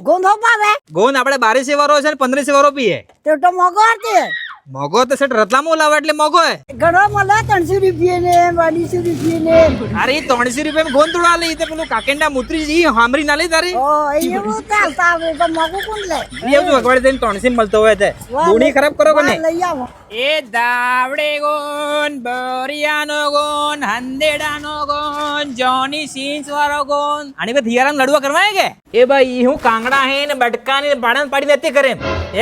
ગોંધો પાવે gone આપણે 1200 વાળો છે ને 1500 વાળો પીએ. તો મોગો હતી મોગો તો સેટ રતલામો લાવે એટલે મોગો હે. ઘણો મળે 300 રૂપિયા ને 250 રૂપિયા ને. અરે 300 રૂપિયા ગોન તોડા લે તે પેલું કાકેંડા મુત્રી જી હામરી ના લે તારી. ઓ એવું ચાલતા આવે તો મોગો કોણ લે? એવું અગવાડે થઈને 300 મળતો હોય તે ગુણી ખરાબ કરો કે નહીં? લઈ આવો. એ દાવડે ગોન બોરિયાનો ગોન હંદેડાનો ગોન જોની સિંસ વાળો ગોન આની બે થિયારામ લડવા કરવાય કે એ ભાઈ હું કાંગડા હે ને બટકા ને બાણા પાડી નથી કરે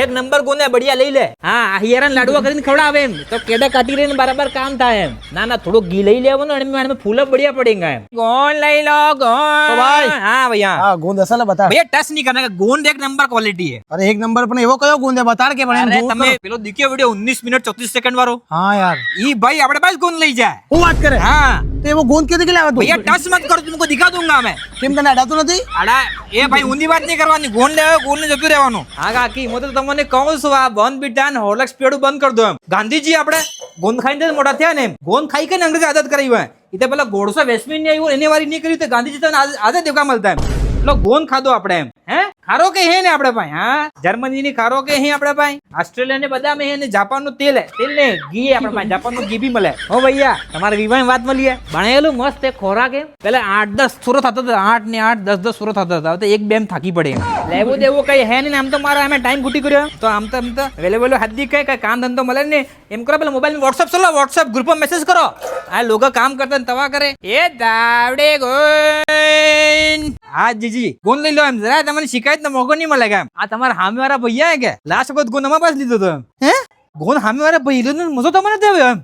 એક નંબર ગોને બઢિયા લઈ લે. હા આ હિયારામ લાડવા કરીને ખવડાવે એમ તો કેડા કાટી રહીને બરાબર કામ થાય એમ. ના ના થોડું ઘી લઈ લેવાનું અને એમાં ફૂલ બઢિયા પડેંગા એમ. ગોન લઈ લો ગોન. તો ભાઈ હા ભૈયા हाँ गोंद असल बता ભૈયા ટચ નહીં કરना ગોન એક નંબર ક્વોલિટી હે. अरे एक नंबर पर एवो कयो गोंद है बता के बने અરે તમે પેલો દીખ્યો વિડિયો 19 મિનિટ 34 સેકન્ડ વાળો हाँ यार ઈ ભાઈ આપણે પાસ ગોન લઈ જાય. वो बात करे હા तो वो गोंद के लावा तू भैया टच मत करो तुमको दिखा दूंगा मैं. केम तने अडातो નથી અડા એ ભાઈ ઊંધી વાત નહીં કરવાની ગોન લેવો ગોન ને જતું રહેવાનું. હા કાકી હું તો તમને કહું છું આ બોન બીટાન હોર્લિક્સ પીડું બંધ કરી દો એમ. ગાંધીજી આપણે ગોન ખાઈને મોટા થયા ને એમ ગોન ખાઈ કે અંગ્રેજી આદત કરાવી હોય એ તો પેલા ગોળસો વેસ્ટમીન ને આવ્યું એને વારી નહીં કર્યું તો ગાંધીજી તો આદત દેખા મળતા એમ. એટલે ગોન ખાધો આપણે એમ હે ખારો કે હે ને આપણે ભાઈ. હા જર્મની ની ખારો કે હે આપણે ભાઈ ઓસ્ટ્રેલિયા ને બધા में है ને જાપાન નું તેલ હે તેલ ને ઘી આપણે ભાઈ જાપાન નું ઘી બી મળે. હો ભૈયા તમારે વિવાહ વાત મળીએ બનાવેલું મસ્ત એક ખોરાક એમ પેલા 8-10 સુરો થતો હતો 8 ને 8 10-10 સુરો થતો હતો તો એક બેમ થાકી પડે એમ. લેવું દેવું કઈ હે ને આમ તો મારા અમે ટાઈમ ખૂટી કર્યો તો આમ તો અવેલેબલ હદ્દી કઈ કામ ધંધો મળે ને એમ કરો પેલા મોબાઈલ વોટ્સઅપ ચલો વોટ્સઅપ ગ્રુપ માં મેસેજ કરો આ લોકો કામ કરતા ને તવા કરે એ દાવડે ગોન હા જીજી ગોન લઈ લો એમ જરા તમને શિકાયત ના મોકો નહીં મળે એમ. આ તમારા સામે વાળા ભૈયા હે કે લાસ્ટ વખત ગોન અમારા પાસે લીધો તો એમ હે ગોન સામે વાળા ભૈયા મજો તમને દેવે એમ.